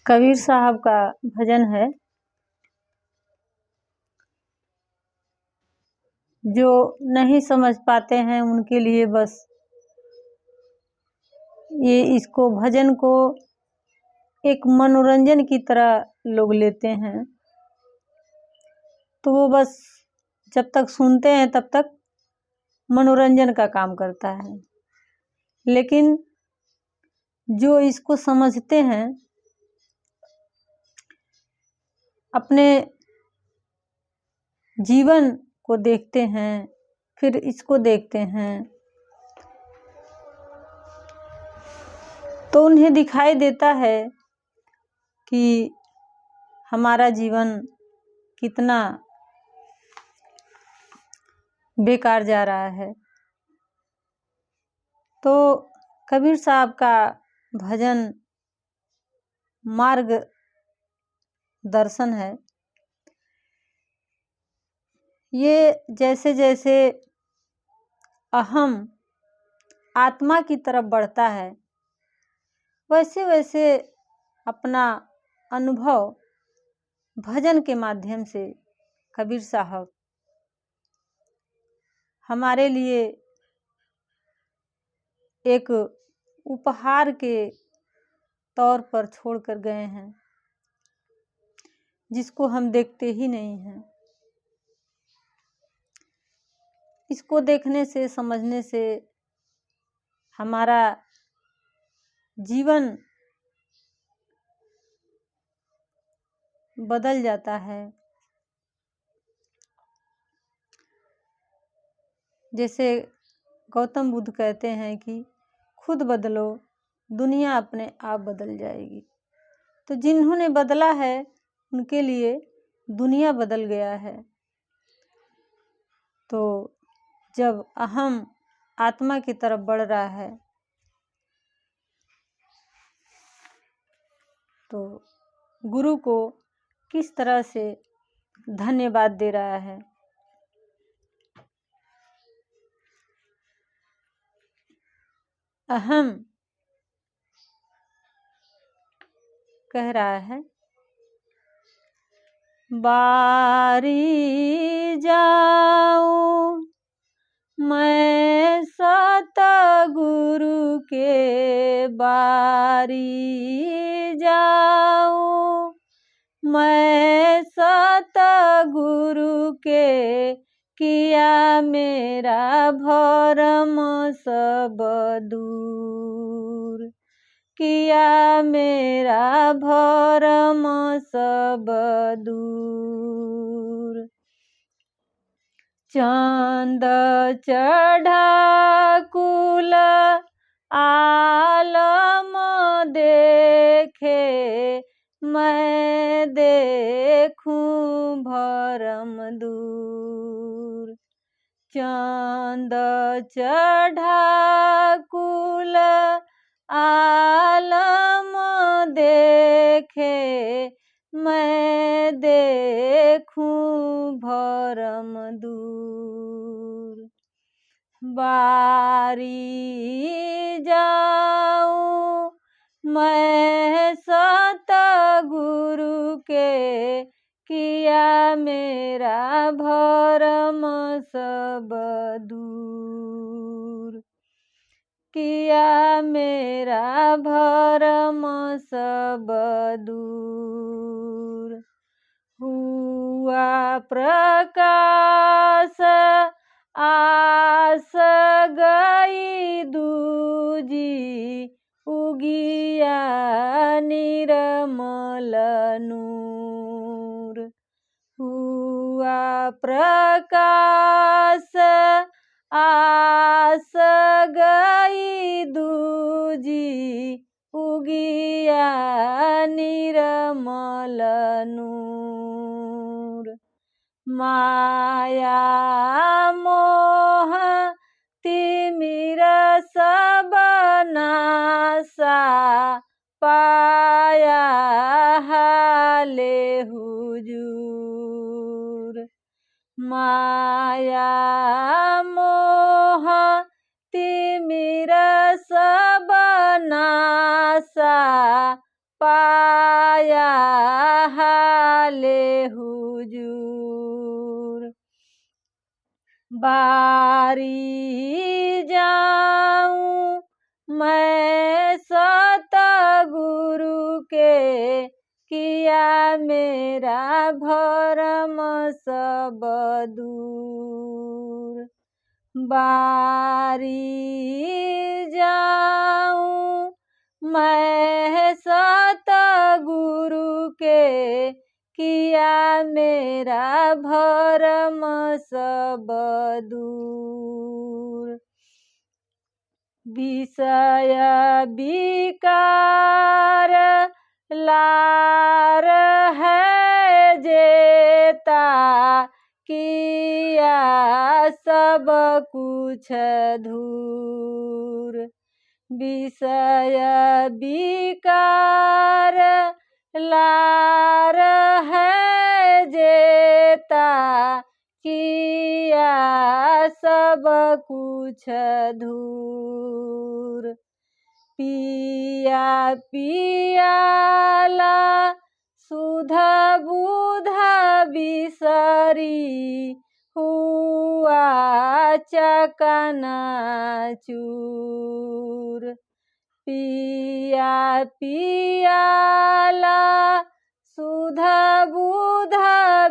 कबीर साहब का भजन है, जो नहीं समझ पाते हैं उनके लिए बस ये इसको भजन को एक मनोरंजन की तरह लोग लेते हैं। तो वो बस जब तक सुनते हैं तब तक मनोरंजन का काम करता है, लेकिन जो इसको समझते हैं, अपने जीवन को देखते हैं, फिर इसको देखते हैं, तो उन्हें दिखाई देता है कि हमारा जीवन कितना बेकार जा रहा है। तो कबीर साहब का भजन मार्ग दर्शन है। ये जैसे जैसे अहम आत्मा की तरफ बढ़ता है, वैसे वैसे अपना अनुभव भजन के माध्यम से कबीर साहब हमारे लिए एक उपहार के तौर पर छोड़ कर गए हैं, जिसको हम देखते ही नहीं हैं। इसको देखने से, समझने से हमारा जीवन बदल जाता है। जैसे गौतम बुद्ध कहते हैं कि खुद बदलो, दुनिया अपने आप बदल जाएगी। तो जिन्होंने बदला है उनके लिए दुनिया बदल गया है। तो जब अहम आत्मा की तरफ बढ़ रहा है, तो गुरु को किस तरह से धन्यवाद दे रहा है। अहम कह रहा है, बारी जाऊं मैं सतगुरु के बारी जाऊं मैं सतगुरु के, किया मेरा भरम सब दूर, किया मेरा भरम सब दूर। चांद चढ़ा कुल आलम देखे, मैं देखूं भरम दूर। चांद चढ़ा कुल आलम देखे, मैं देखूं भरम दूर। बारी जाऊं मैं सतगुरु के, किया मेरा भरम सब दूर, किया मेरा भरम सब दूर। हुआ प्रकाश आस गई दूजी, उगिया निर्मल नूर। हुआ प्रकाश आस गई दूजी, उगिया निर्मल नूर। माया मोह तिमिर सब नासा, पाया हाले हुजूर। माया मोह तिमिर सब नासा, पाया आया हाले हुजूर। बारी जाऊं मैं सतगुरु के, किया मेरा भरम सब दूर। बारी जाऊं मैं सतगुरु के, किया मेरा भरम सब दूर। विषय विकार लार है जेता, किया सब कुछ धूर। विषय विकार लार है जेता, किया सब कुछ धूर। पिया पियाला सुध बुध बिसरी, हुआ चकनाचूर। पिया पियाला सुध बुध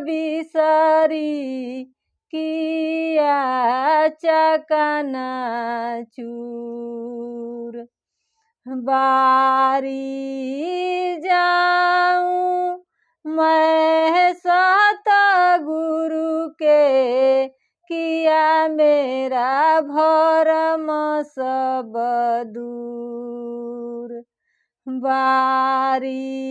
बिसरी, किया चकनाचूर। बारी जाऊं मैं सतगुरु के, किया मेरा भरम सब दूर। बारी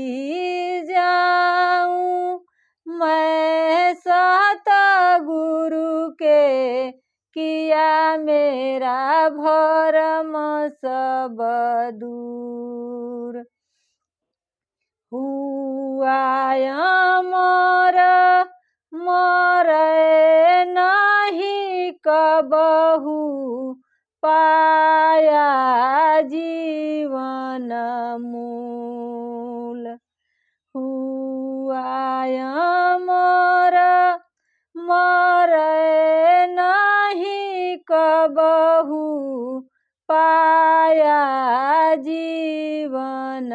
जाऊं मैं सतगुरु के, किया मेरा भरम सब दूर। हुआ अमर मरे नहीं कबहू, पाया जीवन मूल। हुआ अमर मरे नहीं कबहू, पाया जीवन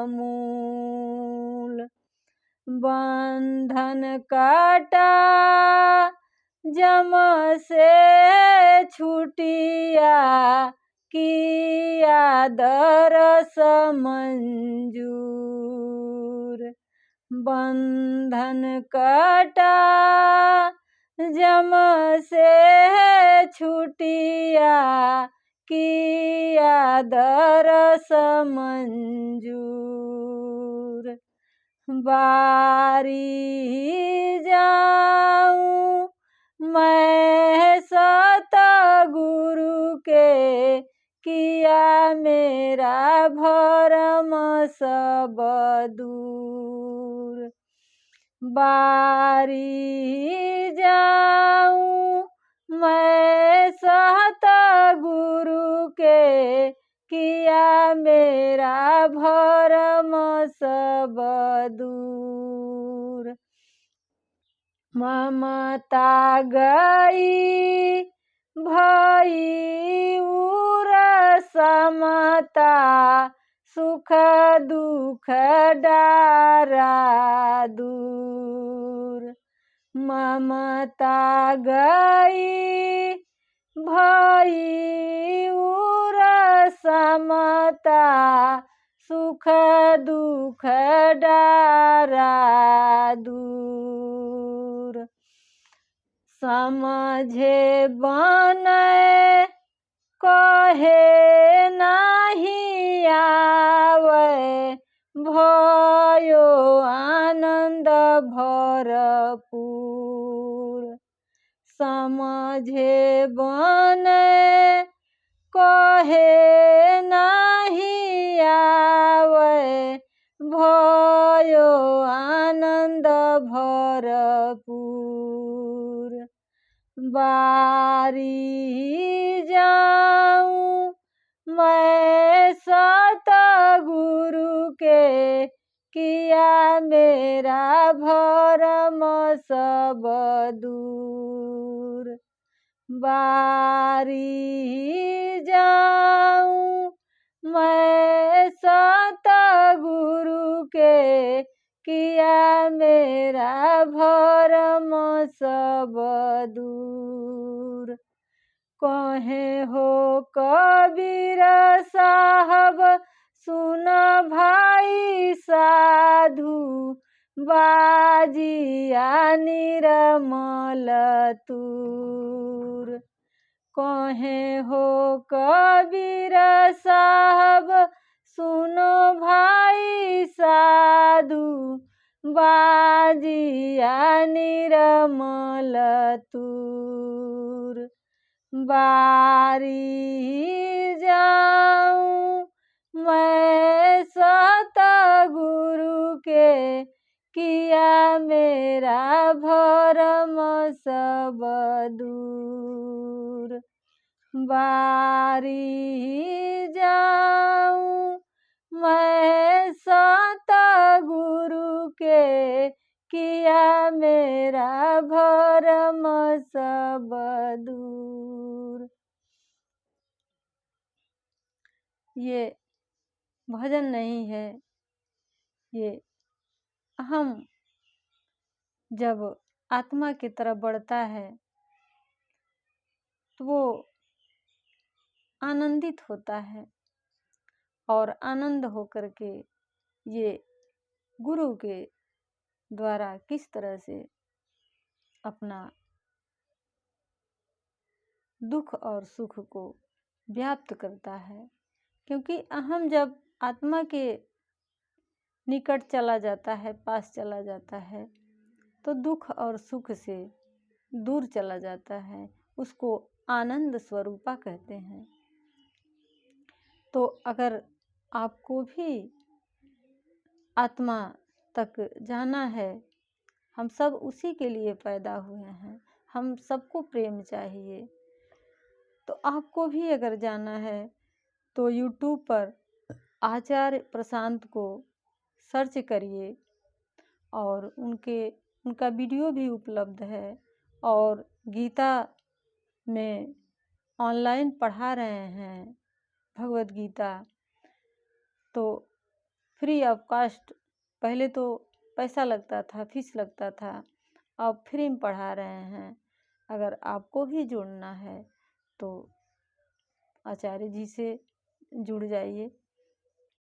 मूल। बंधन काटा जम से छुटिया, किया दरस मंजूर। बंधन काटा जम से छुटिया, किया दरस मंजूर। बारी जाऊं मैं सतगुरु के, किया मेरा भरम सब दूर। बारी जाऊं मैं सतगुरु के, किया मेरा भरम सब दूर। ममता गई भई उर समता, सुख दुख डारा दूर। ममता गई भई उर समता, सुख दुख डारा दूर। समझे बने कहे नहीं आवे, भयो आनंद भरपूर। समझे बने कहे नहीं आवे, भयो आनंद भरपूर। बारी जाऊं मैं सतगुरु के, किया मेरा भरम सब दूर। बारी जाऊं मैं सतगुरु के, किया मेरा भरम सब दूर। कहे हो कबीर साहब सुन भाई साधु, बाजिया निर्मल तूर। कहे हो कबीर साहब सुनो भाई साधु, बाजिया निर्मल तूर। बारी जाऊं मैं सतगुरु के, किया मेरा भरम सब दूर। बारी जाऊं मैं सतगुरु के, किया मेरा भरम सब दूर। ये भजन नहीं है, ये हम जब आत्मा की तरफ बढ़ता है तो वो आनंदित होता है, और आनंद होकर के ये गुरु के द्वारा किस तरह से अपना दुख और सुख को व्याप्त करता है। क्योंकि अहम जब आत्मा के निकट चला जाता है, पास चला जाता है, तो दुख और सुख से दूर चला जाता है। उसको आनंद स्वरूपा कहते हैं। तो अगर आपको भी आत्मा तक जाना है, हम सब उसी के लिए पैदा हुए हैं, हम सबको प्रेम चाहिए। तो आपको भी अगर जाना है तो यूट्यूब पर आचार्य प्रशांत को सर्च करिए, और उनका वीडियो भी उपलब्ध है, और गीता में ऑनलाइन पढ़ा रहे हैं भगवद गीता। तो फ्री ऑफ कास्ट, पहले तो पैसा लगता था, फीस लगता था, अब फ्री में पढ़ा रहे हैं। अगर आपको भी जुड़ना है तो आचार्य जी से जुड़ जाइए।